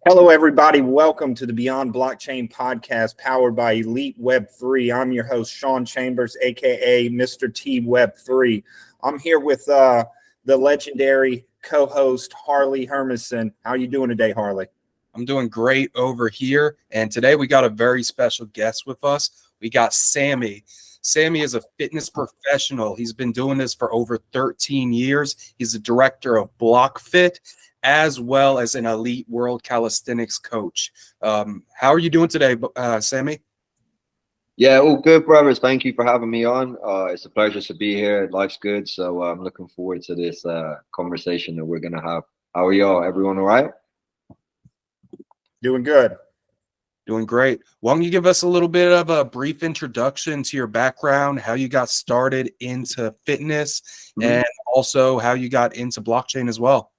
Hello, everybody. Welcome to the Beyond Blockchain podcast powered by Elite Web3. I'm your host, Sean Chambers, aka Mr. T Web3. I'm here with the legendary co-host Harley Hermanson. How are you doing today, Harley? I'm doing great over here. And today we got a very special guest with us. We got Sami. Sami is a fitness professional. He's been doing this for over 13 years. He's the director of BlockFit, as well as an elite world calisthenics coach. How are you doing today, Sami? Yeah, all good, brothers. Thank you for having me on. It's a pleasure to be here. Life's good, so I'm looking forward to this conversation that we're going to have. How are y'all? Everyone all right? Doing good. Doing great. Why don't you give us a little bit of a brief introduction to your background, how you got started into fitness, and also how you got into blockchain as well?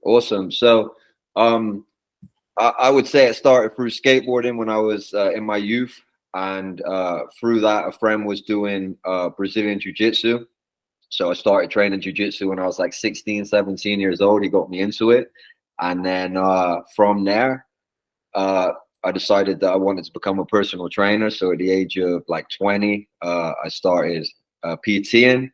Awesome. So I would say it started through skateboarding when I was in my youth. And through that, a friend was doing Brazilian Jiu-Jitsu. So I started training Jiu-Jitsu when I was like 16, 17 years old. He got me into it. And then from there, I decided that I wanted to become a personal trainer. So at the age of like 20, I started PTing.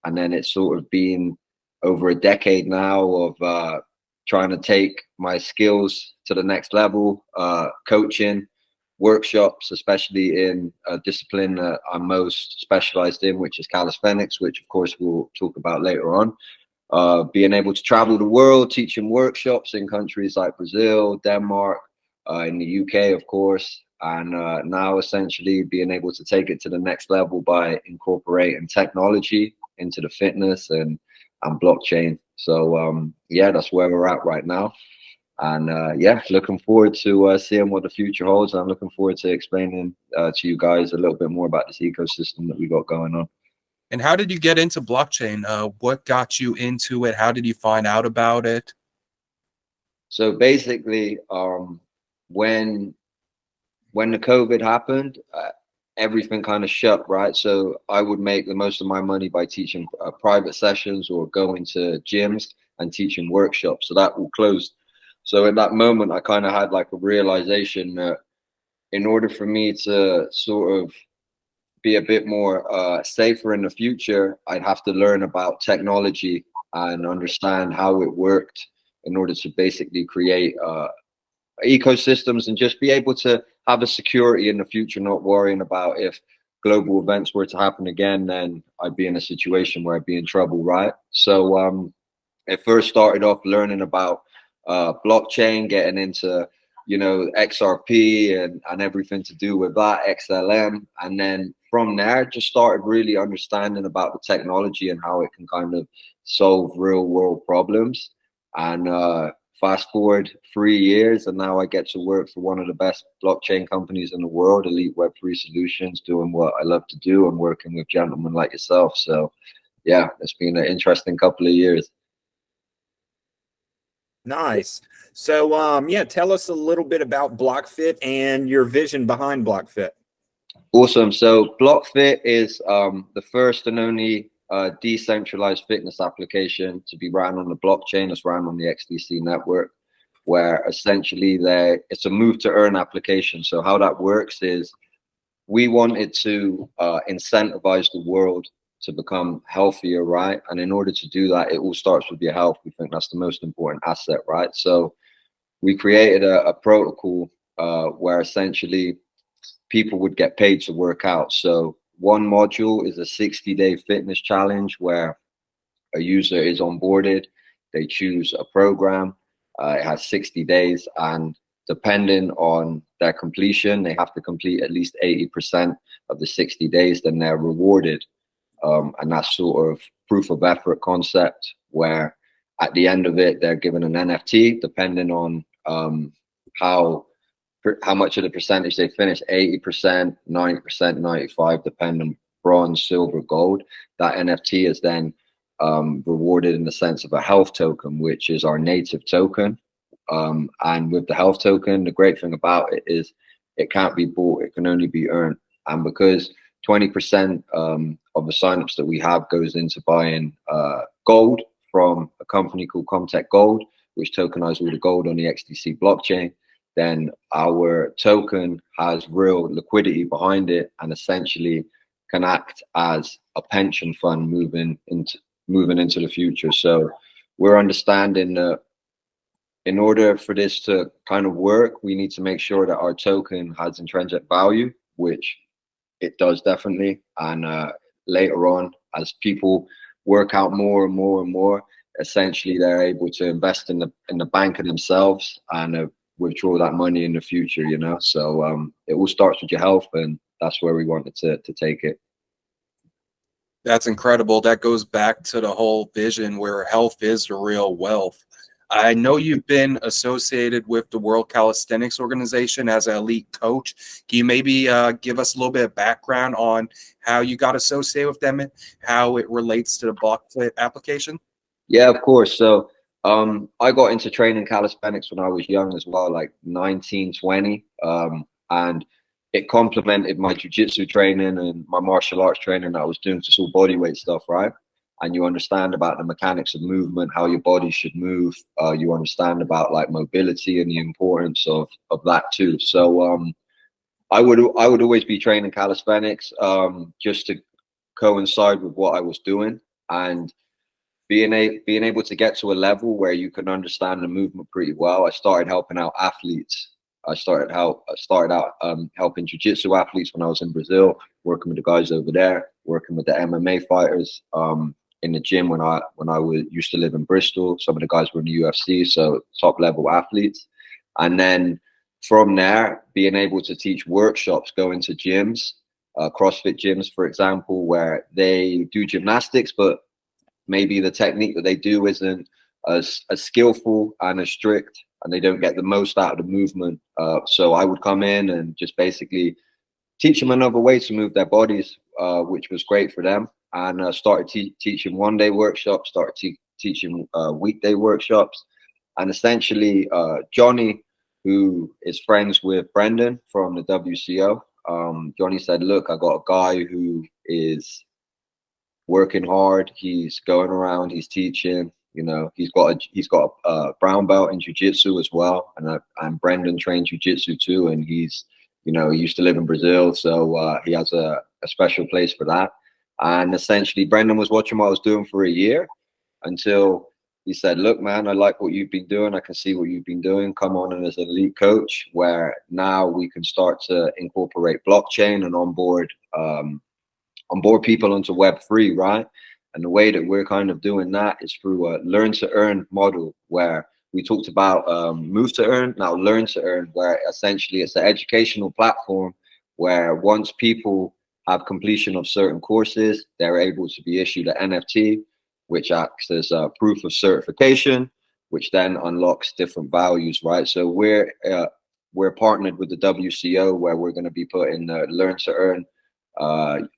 And then it's sort of been over a decade now of trying to take my skills to the next level, coaching, workshops, especially in a discipline that I'm most specialized in, which is calisthenics, which of course we'll talk about later on. Being able to travel the world, teaching workshops in countries like Brazil, Denmark, in the UK, of course, and now essentially being able to take it to the next level by incorporating technology into the fitness and blockchain. So yeah, that's where we're at right now. And yeah, looking forward to seeing what the future holds. I'm looking forward to explaining to you guys a little bit more about this ecosystem that we got going on. And how did you get into blockchain? What got you into it? How did you find out about it? So basically, when the COVID happened, everything kind of shut, right? So I would make the most of my money by teaching private sessions or going to gyms and teaching workshops. So that all closed. So at that moment, I kind of had like a realization that in order for me to sort of be a bit more safer in the future, I'd have to learn about technology and understand how it worked in order to basically create ecosystems and just be able to have a security in the future, not worrying about if global events were to happen again, then I'd be in a situation where I'd be in trouble, right? So it first started off learning about blockchain, getting into, you know, XRP and everything to do with that, XLM. And then from there, just started really understanding about the technology and how it can kind of solve real world problems. And fast forward 3 years, and now I get to work for one of the best blockchain companies in the world, Elite Web3 Solutions, doing what I love to do and working with gentlemen like yourself. So yeah, it's been an interesting couple of years. Nice. So yeah, tell us a little bit about BlockFit and your vision behind BlockFit. Awesome. So BlockFit is the first and only decentralized fitness application to be ran on the blockchain. It's run on the XDC network, where essentially it's a move to earn application. So how that works is we wanted to incentivize the world to become healthier, right? And in order to do that, it all starts with your health. We think that's the most important asset, right? So we created a protocol where essentially people would get paid to work out. So one module is a 60-day fitness challenge where a user is onboarded, they choose a program, it has 60 days, and depending on their completion, they have to complete at least 80% of the 60 days, then they're rewarded. And that's sort of proof of effort concept where at the end of it, they're given an NFT depending on how much of the percentage they finish, 80%, 90%, 95%, depending, bronze, silver, gold. That NFT is then rewarded in the sense of a health token, which is our native token. And with the health token, the great thing about it is it can't be bought, it can only be earned. And because 20% of the signups that we have goes into buying gold from a company called Comtech Gold, which tokenize all the gold on the XDC blockchain, then our token has real liquidity behind it and essentially can act as a pension fund moving into the future. So we're understanding that in order for this to kind of work, we need to make sure that our token has intrinsic value, which it does definitely. And later on, as people work out more and more and more, essentially they're able to invest in the bank of themselves and withdraw that money in the future, you know. So it all starts with your health, and that's where we wanted to take it. That's incredible. That goes back to the whole vision where health is the real wealth. I know you've been associated with the World Calisthenics Organization as an elite coach. Can you maybe give us a little bit of background on how you got associated with them and how it relates to the BlockFit application? Yeah, of course. So I got into training calisthenics when I was young as well, like 19, 20. And it complemented my jiu-jitsu training and my martial arts training that I was doing, just all body weight stuff, right? And you understand about the mechanics of movement, how your body should move. You understand about like mobility and the importance of that too. So I would always be training calisthenics just to coincide with what I was doing, and being able to get to a level where you can understand the movement pretty well. I started helping out athletes. I started out helping jiu-jitsu athletes when I was in Brazil, working with the guys over there, working with the MMA fighters. In the gym when I used to live in Bristol. Some of the guys were in the UFC, so top level athletes. And then from there, being able to teach workshops, going to gyms, CrossFit gyms, for example, where they do gymnastics, but maybe the technique that they do isn't as skillful and as strict, and they don't get the most out of the movement. So I would come in and just basically teach them another way to move their bodies, which was great for them. And started teaching one-day workshops, started teaching weekday workshops. And essentially, Johnny, who is friends with Brendan from the WCO, Johnny said, look, I got a guy who is working hard. He's going around, he's teaching, you know, he's got a brown belt in jiu-jitsu as well. And Brendan trained jiu-jitsu too. And he's, you know, he used to live in Brazil. So he has a special place for that. And essentially, Brendan was watching what I was doing for a year until he said, look, man, I like what you've been doing. I can see what you've been doing. Come on in as an elite coach, where now we can start to incorporate blockchain and onboard people onto Web3, right? And the way that we're kind of doing that is through a learn to earn model, where we talked about move to earn, now learn to earn, where essentially it's an educational platform where once people have completion of certain courses, they're able to be issued an NFT, which acts as a proof of certification, which then unlocks different values, right? So we're partnered with the WCO, where we're going to be putting the Learn to Earn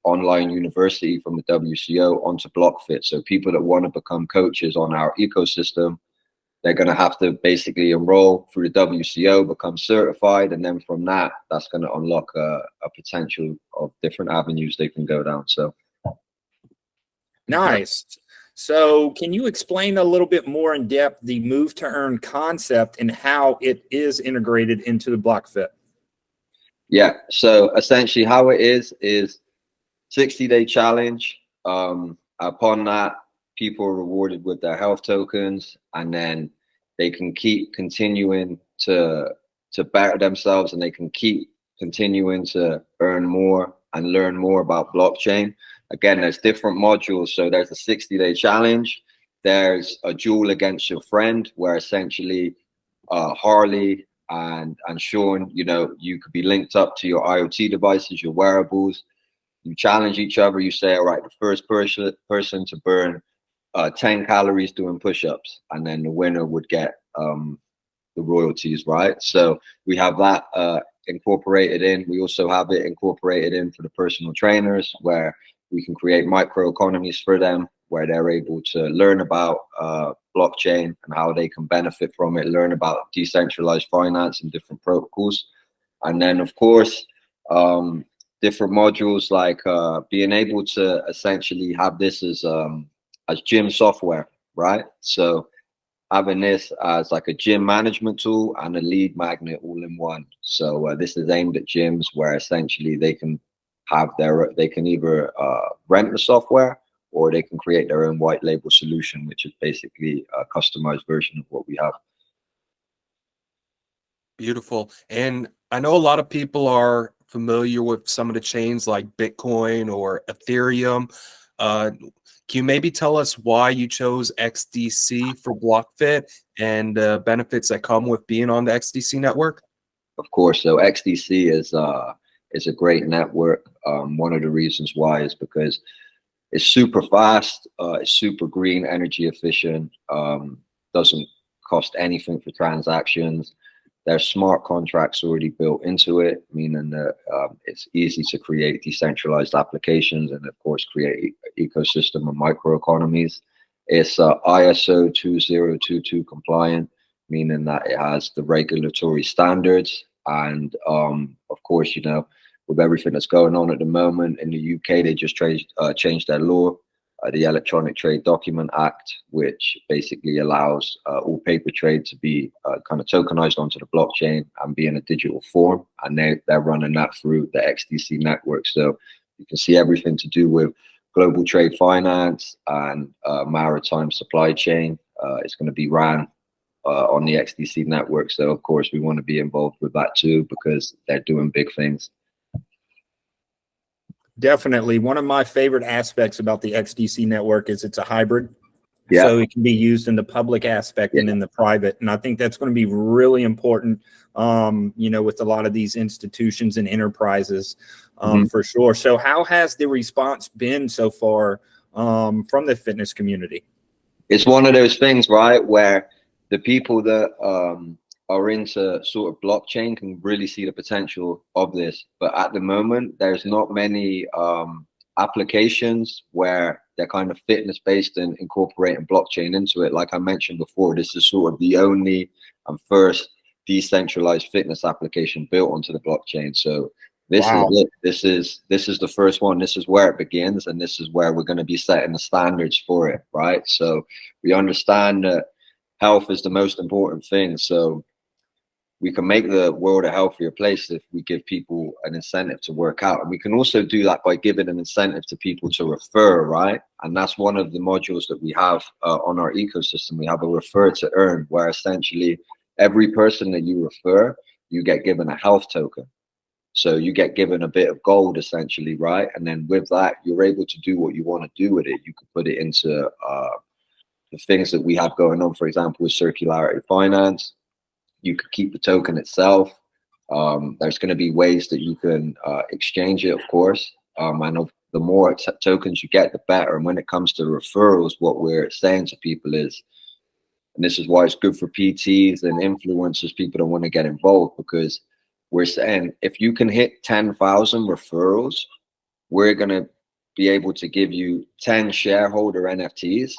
online university from the WCO onto BlockFit. So people that want to become coaches on our ecosystem, they're going to have to basically enroll through the WCO, become certified, and then from that, that's going to unlock a potential of different avenues they can go down. So nice. So can you explain a little bit more in depth the move to earn concept and how it is integrated into the BlockFit? Yeah, so essentially how it is 60-day challenge. Upon that, people are rewarded with their health tokens, and then they can keep continuing to better themselves, and they can keep continuing to earn more and learn more about blockchain. Again, there's different modules. So there's a 60-day challenge. There's a duel against your friend, where essentially Harley and Sean, you know, you could be linked up to your IoT devices, your wearables. You challenge each other. You say, all right, the first person to burn 10 calories doing push-ups, and then the winner would get the royalties, right? So we have that incorporated in. We also have it incorporated in for the personal trainers, where we can create microeconomies for them, where they're able to learn about blockchain and how they can benefit from it, learn about decentralized finance and different protocols. And then, of course, different modules like being able to essentially have this as gym software, right? So having this as like a gym management tool and a lead magnet all in one. So this is aimed at gyms where essentially they can either rent the software, or they can create their own white label solution, which is basically a customized version of what we have. Beautiful. And I know a lot of people are familiar with some of the chains like Bitcoin or Ethereum. Can you maybe tell us why you chose XDC for BlockFit and the benefits that come with being on the XDC network? Of course. So XDC is a great network. One of the reasons why is because it's super fast, it's super green, energy efficient, doesn't cost anything for transactions. There's smart contracts already built into it, meaning that it's easy to create decentralized applications and, of course, create ecosystem and microeconomies. It's ISO 2022 compliant, meaning that it has the regulatory standards. And, of course, you know, with everything that's going on at the moment in the UK, they just changed their law, the Electronic Trade Document Act, which basically allows all paper trade to be kind of tokenized onto the blockchain and be in a digital form. And they're running that through the XDC network. So you can see everything to do with global trade finance and maritime supply chain. It's going to be ran on the XDC network. So, of course, we want to be involved with that too, because they're doing big things. Definitely. One of my favorite aspects about the XDC network is it's a hybrid. Yeah. So it can be used in the public aspect and in the private. And I think that's going to be really important, you know, with a lot of these institutions and enterprises, for sure. So how has the response been so far from the fitness community? It's one of those things, right, where the people that are into sort of blockchain can really see the potential of this. But at the moment, there's not many applications where they're kind of fitness based and incorporating blockchain into it. Like I mentioned before, this is sort of the only and first decentralized fitness application built onto the blockchain. So this is it. This is the first one. This is where it begins, and this is where we're going to be setting the standards for it, right? So we understand that health is the most important thing. So we can make the world a healthier place if we give people an incentive to work out. And we can also do that by giving an incentive to people to refer, right? And that's one of the modules that we have on our ecosystem. We have a refer to earn, where essentially every person that you refer, you get given a health token. So you get given a bit of gold, essentially, right? And then with that, you're able to do what you want to do with it. You can put it into the things that we have going on, for example, with circularity finance. You could keep the token itself. There's going to be ways that you can exchange it, of course. And the more tokens you get, the better. And when it comes to referrals, what we're saying to people is, and this is why it's good for PTs and influencers, people that want to get involved, because we're saying if you can hit 10,000 referrals, we're going to be able to give you 10 shareholder NFTs,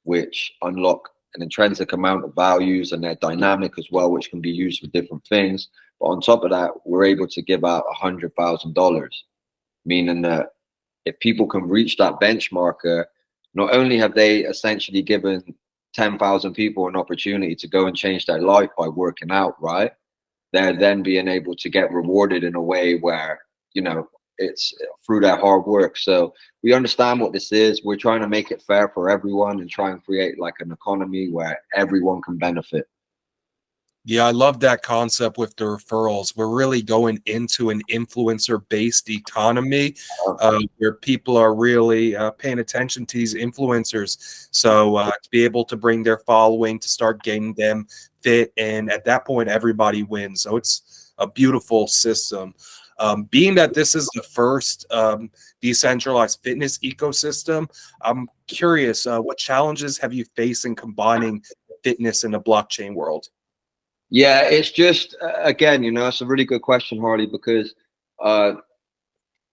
which unlock an intrinsic amount of values, and they're dynamic as well, which can be used for different things. But on top of that, we're able to give out $100,000, meaning that if people can reach that benchmarker, not only have they essentially given 10,000 people an opportunity to go and change their life by working out, right? They're then being able to get rewarded in a way where, you know, it's through their hard work. So we understand what this is. We're trying to make it fair for everyone and try and create like an economy where everyone can benefit. Yeah, I love that concept with the referrals. We're really going into an influencer-based economy where people are really paying attention to these influencers. So to be able to bring their following, to start getting them fit, and at that point, everybody wins. So it's a beautiful system. Being that this is the first decentralized fitness ecosystem, I'm curious, what challenges have you faced in combining fitness in the blockchain world? Yeah, it's just, again, you know, it's a really good question, Harley, because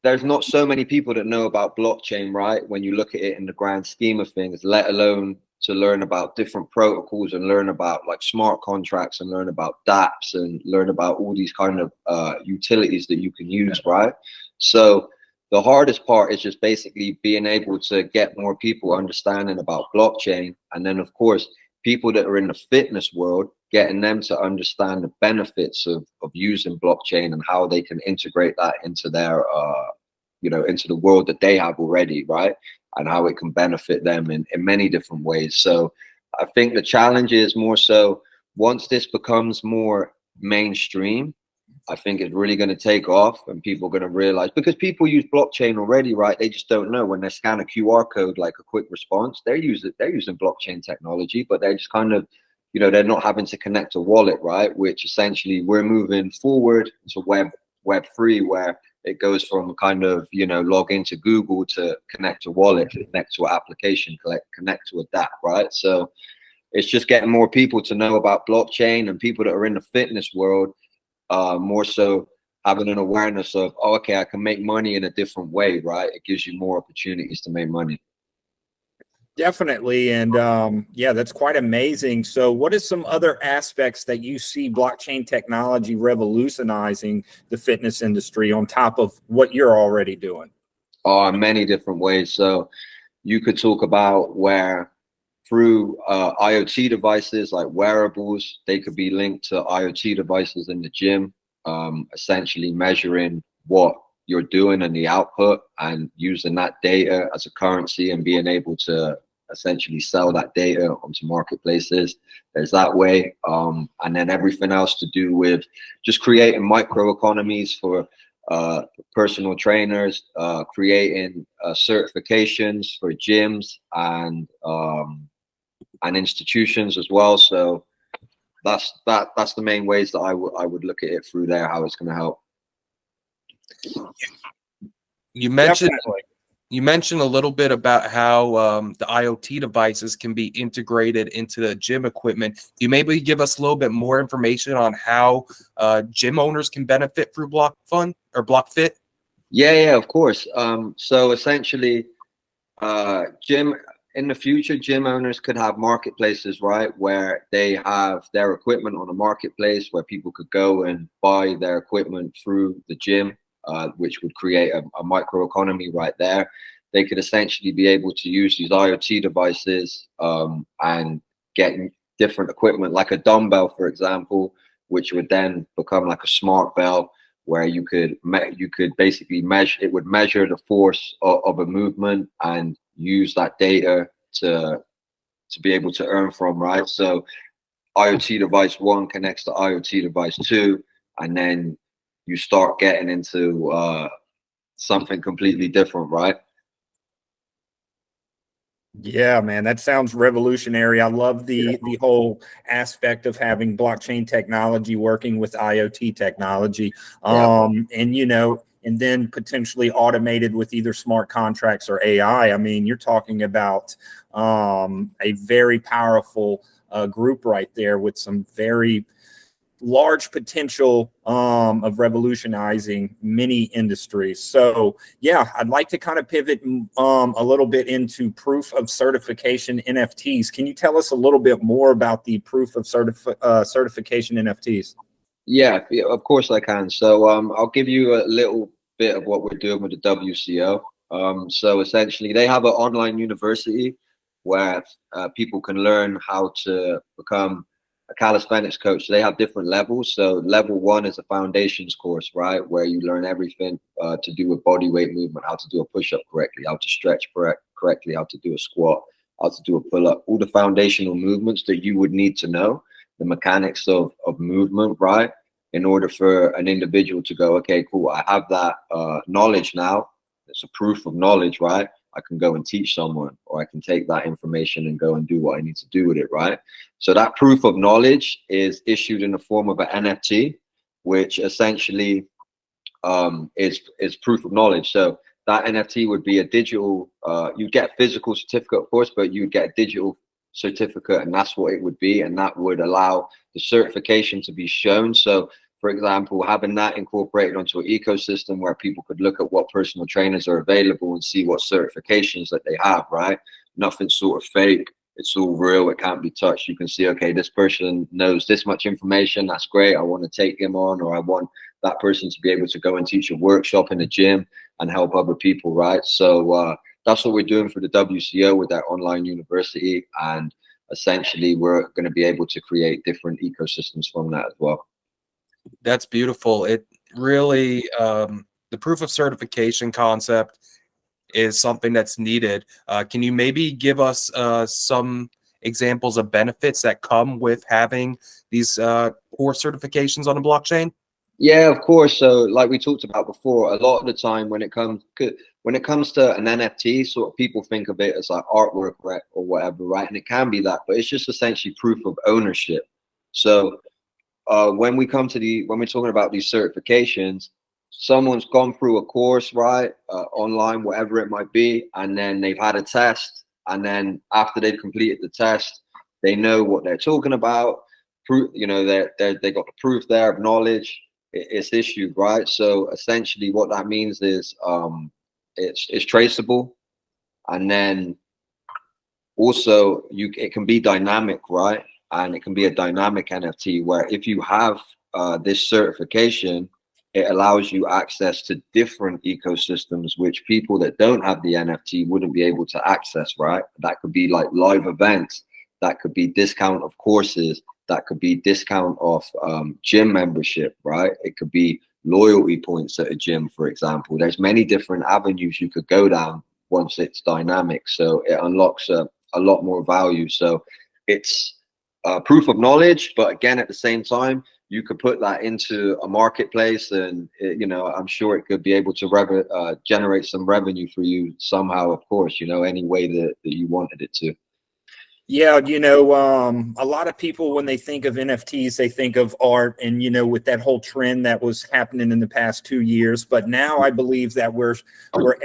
there's not so many people that know about blockchain, right? When you look at it in the grand scheme of things, let alone to learn about different protocols and learn about like smart contracts and learn about dApps and learn about all these kind of utilities that you can use, right? So the hardest part is just basically being able to get more people understanding about blockchain. And then, of course, people that are in the fitness world, getting them to understand the benefits of using blockchain and how they can integrate that into their, into the world that they have already, right? And how it can benefit them in many different ways. So I think the challenge is more so once this becomes more mainstream, I think it's really going to take off and people are going to realize, because people use blockchain already, right? They just don't know when they scan a QR code, like a quick response, they're using blockchain technology, but they're just kind of, they're not having to connect a wallet, right? Which essentially we're moving forward to Web3, where it goes from kind of, log into Google to connect to wallet, connect to an application, connect to a DApp, right? So it's just getting more people to know about blockchain, and people that are in the fitness world, more so having an awareness of, oh, okay, I can make money in a different way, right? It gives you more opportunities to make money. Definitely. And yeah, that's quite amazing. So what are some other aspects that you see blockchain technology revolutionizing the fitness industry on top of what you're already doing? Many different ways. So you could talk about where through IoT devices like wearables, they could be linked to IoT devices in the gym, essentially measuring what you're doing and the output, and using that data as a currency and being able to essentially sell that data onto marketplaces. There's that way. And then everything else to do with just creating microeconomies for personal trainers, creating certifications for gyms and institutions as well. So that's the main ways that I would look at it through there, how it's going to help. You mentioned a little bit about how the IoT devices can be integrated into the gym equipment. You maybe give us a little bit more information on how gym owners can benefit through BlockFit? Yeah, of course. So essentially, in the future, gym owners could have marketplaces, right, where they have their equipment on a marketplace where people could go and buy their equipment through the gym, which would create a microeconomy right there. They could essentially be able to use these IoT devices and get different equipment, like a dumbbell, for example, which would then become like a smart bell, where you could basically measure, it would measure the force of a movement and use that data to be able to earn from, right? So IoT device 1 connects to IoT device 2, and then you start getting into something completely different, right? Yeah, man, that sounds revolutionary. I love the whole aspect of having blockchain technology working with IoT technology. And then potentially automated with either smart contracts or AI. I mean, you're talking about a very powerful group right there with some very large potential of revolutionizing many industries. So yeah, I'd like to kind of pivot a little bit into proof of certification NFTs. Can you tell us a little bit more about the proof of certification NFTs? Yeah, of course I can. So I'll give you a little bit of what we're doing with the WCO. So essentially, they have an online university where people can learn how to become a calisthenics coach. So they have different levels. So level 1 is a foundations course, right, where you learn everything to do with body weight movement, how to do a push-up correctly, how to stretch correctly, how to do a squat, how to do a pull-up, all the foundational movements that you would need to know, the mechanics of movement, right, in order for an individual to go, okay, cool, I have that knowledge now. It's a proof of knowledge, right? I can go and teach someone, or I can take that information and go and do what I need to do with it, right? So that proof of knowledge is issued in the form of an NFT, which essentially is proof of knowledge. So that NFT would be a digital, you get a physical certificate, of course, but you get a digital certificate, and that's what it would be. And that would allow the certification to be shown. So for example, having that incorporated onto an ecosystem where people could look at what personal trainers are available and see what certifications that they have, right? Nothing's sort of fake. It's all real. It can't be touched. You can see, okay, this person knows this much information. That's great. I want to take him on, or I want that person to be able to go and teach a workshop in the gym and help other people, right? So that's what we're doing for the WCO with that online university. And essentially we're going to be able to create different ecosystems from that as well. That's beautiful. It really, the proof of certification concept is something that's needed. Can you maybe give us some examples of benefits that come with having these core certifications on the blockchain? Yeah, of course. So like we talked about before, a lot of the time when it comes to an NFT, sort of people think of it as like artwork, right, or whatever, right? And it can be that, but it's just essentially proof of ownership. So when we're talking about these certifications, someone's gone through a course, right, online, whatever it might be, and then they've had a test, and then after they've completed the test, they know what they're talking about. You know, they got the proof there of knowledge. It's issued, right? So essentially, what that means is it's traceable, and then also it can be dynamic, right? And it can be a dynamic NFT where if you have this certification, it allows you access to different ecosystems which people that don't have the NFT wouldn't be able to access, right? That could be like live events, that could be discount of courses, that could be discount of gym membership, right? It could be loyalty points at a gym, for example. There's many different avenues you could go down once it's dynamic. So it unlocks a lot more value. So it's proof of knowledge, but again, at the same time, you could put that into a marketplace, and you know, I'm sure it could be able to generate some revenue for you somehow, of course, you know, any way that you wanted it to. Yeah, you know, a lot of people, when they think of NFTs, they think of art, and, you know, with that whole trend that was happening in the past 2 years. But now I believe that we're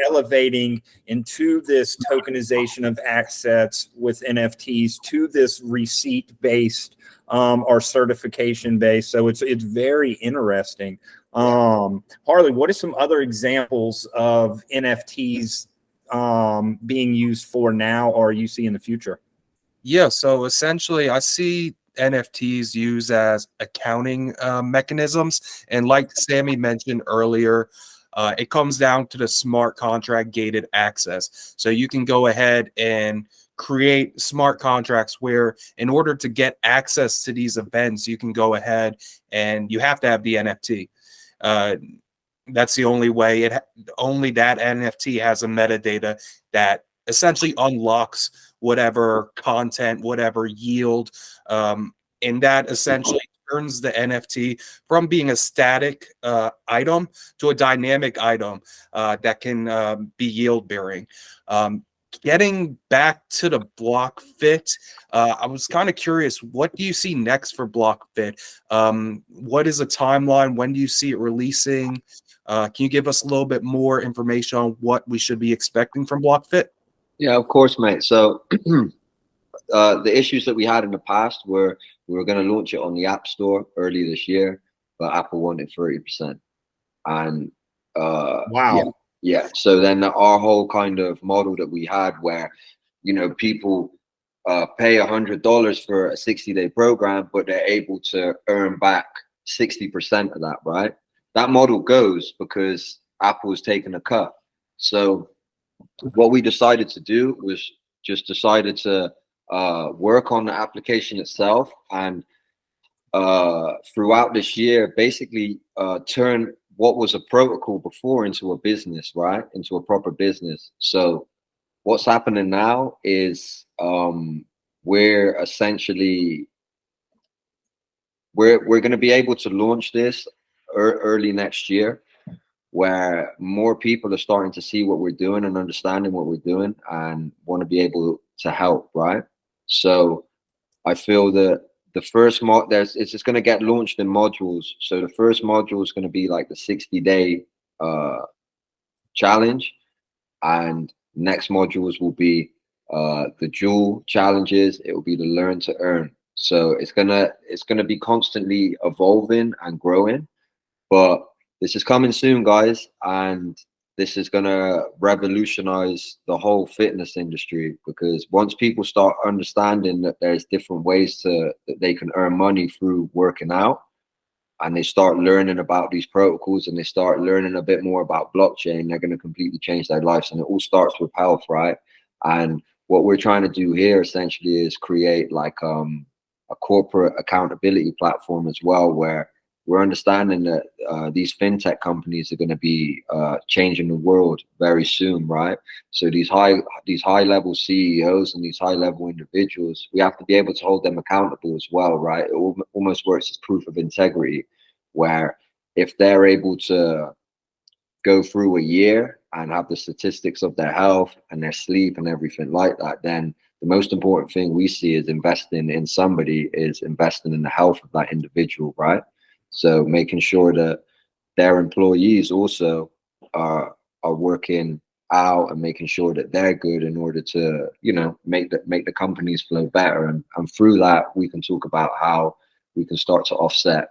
elevating into this tokenization of assets with NFTs to this receipt-based or certification-based. So it's very interesting. Harley, what are some other examples of NFTs being used for now, or you see in the future? Yeah, so essentially, I see NFTs used as accounting mechanisms. And like Sammy mentioned earlier, it comes down to the smart contract gated access. So you can go ahead and create smart contracts where in order to get access to these events, you can go ahead and you have to have the NFT. That's the only way. Only that NFT has a metadata that essentially unlocks whatever content, whatever yield, and that essentially turns the NFT from being a static item to a dynamic item that can be yield bearing. Getting back to the BlockFit, I was kind of curious, what do you see next for BlockFit? What is a timeline? When do you see it releasing? Can you give us a little bit more information on what we should be expecting from BlockFit? Yeah, of course, mate. So the issues that we had in the past were we were going to launch it on the App Store early this year, but Apple wanted 30%. And Wow. yeah. So then our whole kind of model that we had where, you know, people pay $100 for a 60-day program, but they're able to earn back 60% of that, right? That model goes because Apple's taken a cut. So what we decided to do was just decided to work on the application itself, and throughout this year, basically turn what was a protocol before into a business, right? Into a proper business. So what's happening now is we're essentially we're going to be able to launch this early next year, where more people are starting to see what we're doing and understanding what we're doing and want to be able to help, right? So I feel that the first it's just going to get launched in modules. So the first module is going to be like the 60-day challenge, and next modules will be the jewel challenges. It will be the learn to earn. So it's gonna be constantly evolving and growing, but this is coming soon, guys, and this is gonna revolutionize the whole fitness industry, because once people start understanding that there's different ways that they can earn money through working out, and they start learning about these protocols and they start learning a bit more about blockchain, they're going to completely change their lives. And it all starts with health, right? And what we're trying to do here essentially is create like a corporate accountability platform as well, where we're understanding that these fintech companies are going to be changing the world very soon, right? So these high level CEOs and these high level individuals, we have to be able to hold them accountable as well, right? It almost works as proof of integrity, where if they're able to go through a year and have the statistics of their health and their sleep and everything like that, then the most important thing we see is investing in somebody is investing in the health of that individual, right? So making sure that their employees also are working out and making sure that they're good in order to, you know, make the companies flow better. And through that, we can talk about how we can start to offset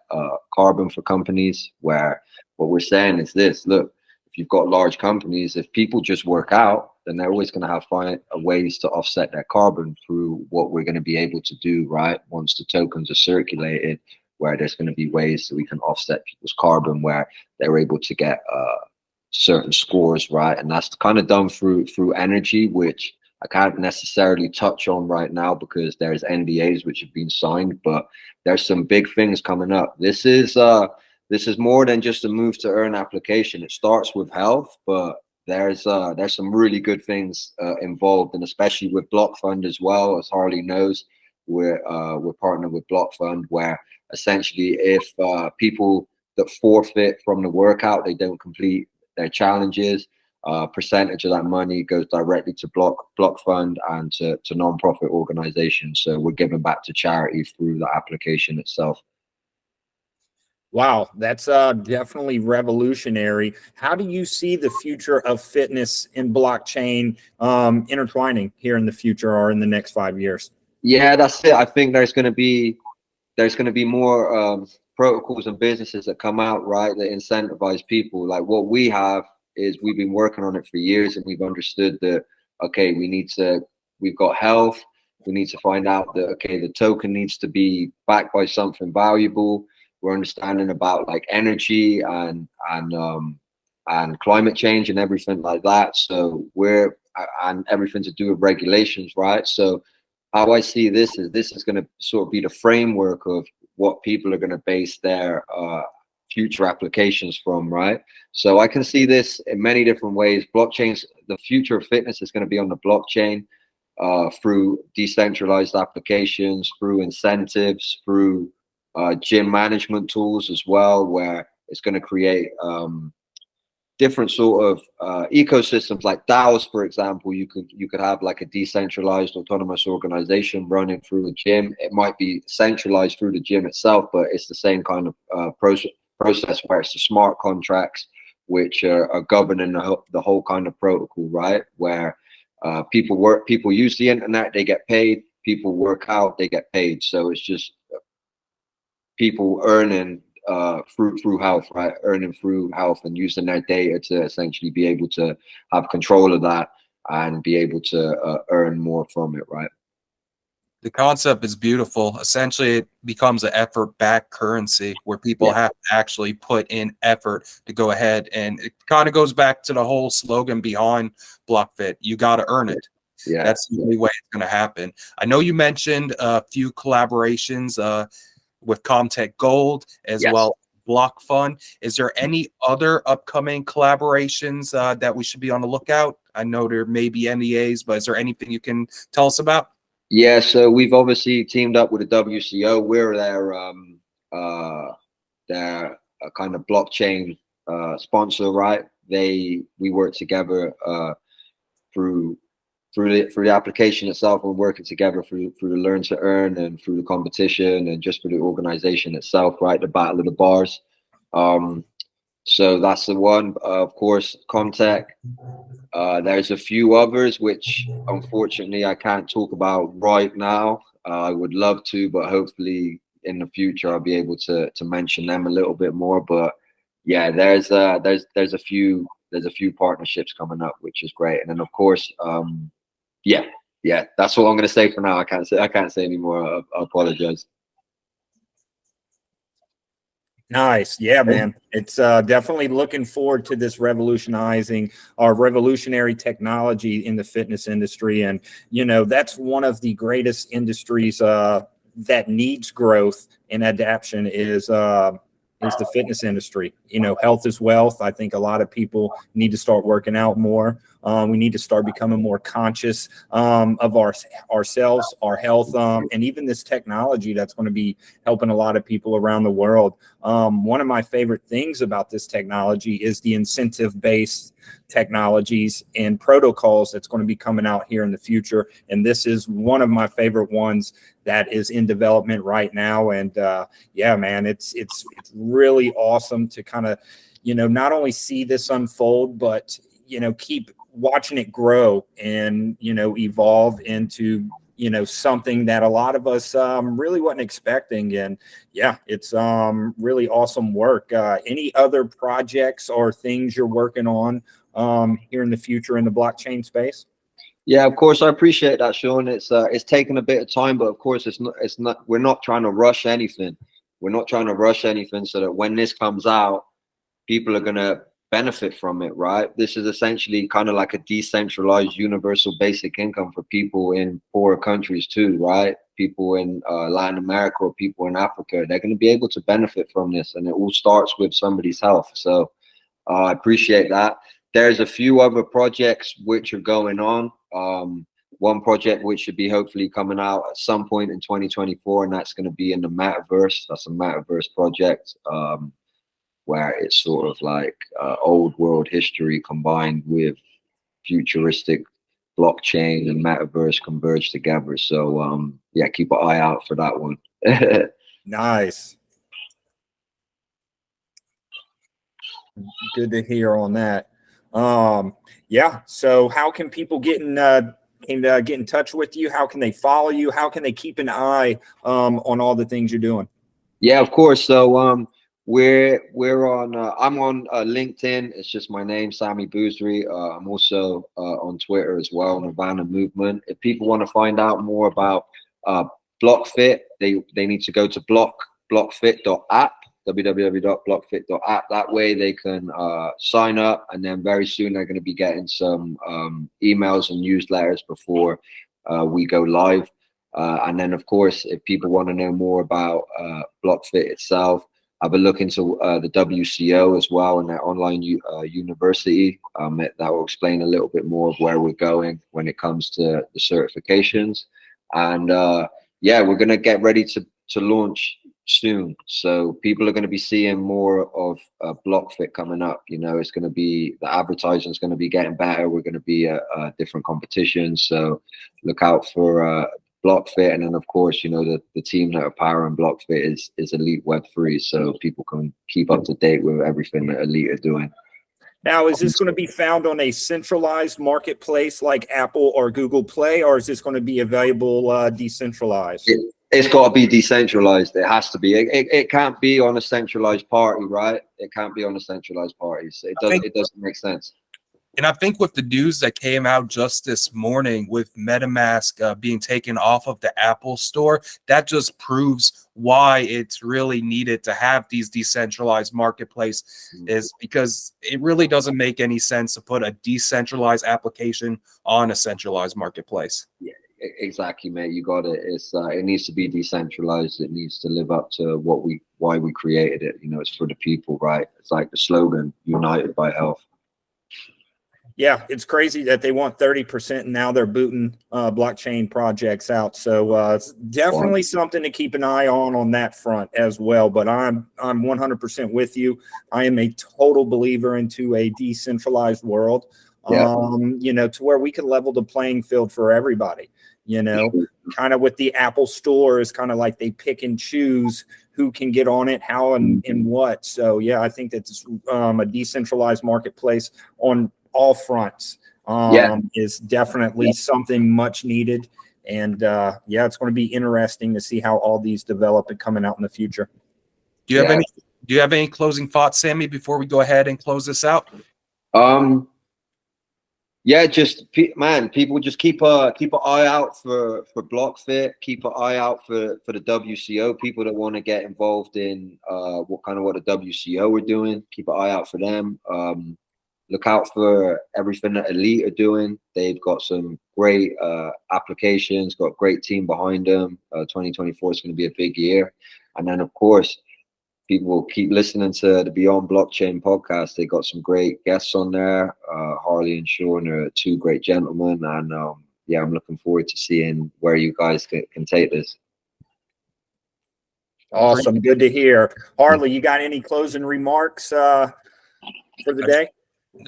carbon for companies, where what we're saying is this: look, if you've got large companies, if people just work out, then they're always going to find ways to offset their carbon through what we're going to be able to do, right? Once the tokens are circulated, where there's going to be ways that we can offset people's carbon, where they're able to get certain scores, right? And that's kind of done through energy, which I can't necessarily touch on right now because there's NDAs which have been signed, but there's some big things coming up. This is more than just a move to earn application. It starts with health, but there's some really good things involved, and especially with Block Fund as well. As Harley knows, we're partnered with Block Fund, where essentially if people that forfeit from the workout, they don't complete their challenges, percentage of that money goes directly to Block Fund and to non-profit organizations. So we're giving back to charity through the application itself. Wow, that's definitely revolutionary. How do you see the future of fitness and blockchain intertwining here in the future or in the next 5 years? Yeah, that's it. I think there's going to be more protocols and businesses that come out, right, that incentivize people. Like what we have is we've been working on it for years, and we've understood that, okay, we've got health. We need to find out that, okay, the token needs to be backed by something valuable. We're understanding about like energy and climate change and everything like that. So and everything to do with regulations, right? So how I see this is going to sort of be the framework of what people are going to base their future applications from, right? So I can see this in many different ways. Blockchains, the future of fitness is going to be on the blockchain through decentralized applications, through incentives, through gym management tools as well, where it's going to create different sort of ecosystems, like DAOs, for example. You could have like a decentralized autonomous organization running through a gym. It might be centralized through the gym itself, but it's the same kind of process where it's the smart contracts which are governing the whole kind of protocol, right? Where people use the internet, they get paid. People work out, they get paid. So it's just people earning through health, right? Earning through health and using their data to essentially be able to have control of that and be able to earn more from it, right? The concept is beautiful. Essentially, it becomes an effort-backed currency where people have to actually put in effort to go ahead. And it kind of goes back to the whole slogan behind BlockFit: you got to earn it. Yeah, that's the only way it's going to happen. I know you mentioned a few collaborations with Comtech Gold as well as Block Fund. Is there any other upcoming collaborations that we should be on the lookout? I know there may be NDAs, but is there anything you can tell us about? Yeah, so we've obviously teamed up with the WCO. We're their kind of blockchain sponsor, right? We work together through the application itself. We're working together through the learn to earn and through the competition and just for the organization itself, right? The battle of the bars. So that's the one. Of course, Comtech. There's a few others which unfortunately I can't talk about right now. I would love to, but hopefully in the future I'll be able to mention them a little bit more. But yeah, there's a few partnerships coming up, which is great. And then of course, yeah, that's all I'm going to say for now. I can't say any more. I apologize. Nice. Yeah, man. It's definitely looking forward to this revolutionizing or revolutionary technology in the fitness industry. And, that's one of the greatest industries that needs growth and adaptation is the fitness industry. Health is wealth. I think a lot of people need to start working out more. We need to start becoming more conscious of ourselves, our health, and even this technology that's going to be helping a lot of people around the world. One of my favorite things about this technology is the incentive-based technologies and protocols that's going to be coming out here in the future. And this is one of my favorite ones that is in development right now. And yeah, man, it's really awesome to kind of, not only see this unfold, but, keep watching it grow and, evolve into, something that a lot of us really wasn't expecting. And yeah, it's really awesome work. Any other projects or things you're working on here in the future in the blockchain space? Yeah, of course, I appreciate that, Sean. It's taken a bit of time, but of course, we're not trying to rush anything. We're not trying to rush anything so that when this comes out, people are going to benefit from it, right? This is essentially kind of like a decentralized universal basic income for people in poorer countries too, right? People in Latin America or people in Africa, they're going to be able to benefit from this, and it all starts with somebody's health. So I appreciate that. There's a few other projects which are going on. One project which should be hopefully coming out at some point in 2024, and that's going to be in the metaverse. That's a metaverse project where it's sort of like old world history combined with futuristic blockchain and metaverse converged together. So yeah, keep an eye out for that one. Nice. Good to hear on that. Yeah. So how can people get in touch with you? How can they follow you? How can they keep an eye on all the things you're doing? Yeah, of course. So we're on I'm on LinkedIn. It's just my name, Sami BOUSRI. I'm also on Twitter as well, Nirvana Movement. If people want to find out more about BlockFit, they need to go to blockfit.app, www.blockfit.app. That way they can sign up, and then very soon they're going to be getting some emails and newsletters before we go live. And then, of course, if people want to know more about BlockFit itself, have a look into the WCO as well and their online university. That will explain a little bit more of where we're going when it comes to the certifications. And yeah, we're going to get ready to launch soon. So people are going to be seeing more of BlockFit coming up. It's going to be, the advertising is going to be getting better. We're going to be at different competitions. So look out for BlockFit, and then of course, the team that are powering BlockFit is Elite Web3, so people can keep up to date with everything that Elite are doing. Now, is this going to be found on a centralized marketplace like Apple or Google Play, or is this going to be available decentralized? It's got to be decentralized. It has to be. It can't be on a centralized party, right? It can't be on a centralized party. So it doesn't make sense. And I think with the news that came out just this morning with MetaMask being taken off of the Apple Store, that just proves why it's really needed to have these decentralized marketplace, is because it really doesn't make any sense to put a decentralized application on a centralized marketplace. Yeah, exactly, mate. You got it. It needs to be decentralized. It needs to live up to why we created it. It's for the people, right? It's like the slogan, united by health. Yeah, it's crazy that they want 30%, and now they're booting blockchain projects out. So it's definitely something to keep an eye on that front as well. But I'm 100% with you. I am a total believer into a decentralized world. To where we can level the playing field for everybody. Kind of with the Apple Store is kind of like they pick and choose who can get on it, how and what. So yeah, I think that's a decentralized marketplace on all fronts is definitely something much needed. And yeah, it's going to be interesting to see how all these develop and coming out in the future. Do you have any closing thoughts, Sami, before we go ahead and close this out? Yeah, just man, people just keep an eye out for BlockFit. Keep an eye out for the WCO. People that want to get involved in what the WCO are doing. Keep an eye out for them. Look out for everything that Elite are doing. They've got some great applications. Got a great team behind them. 2024 is going to be a big year, and then of course, people will keep listening to the Beyond Blockchain podcast. They got some great guests on there. Harley and Sean are two great gentlemen. And yeah, I'm looking forward to seeing where you guys can take this. Awesome. Good to hear. Harley, you got any closing remarks for the day?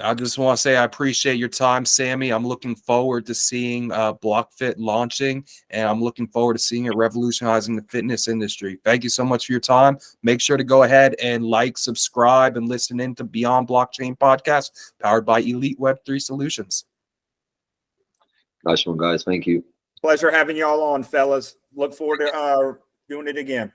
I just want to say I appreciate your time, Sammy. I'm looking forward to seeing BlockFit launching, and I'm looking forward to seeing it revolutionizing the fitness industry. Thank you so much for your time. Make sure to go ahead and like, subscribe, and listen in to Beyond Blockchain Podcast, powered by Elite Web3 Solutions. Nice one, guys. Thank you. Pleasure having y'all on, fellas. Look forward to doing it again.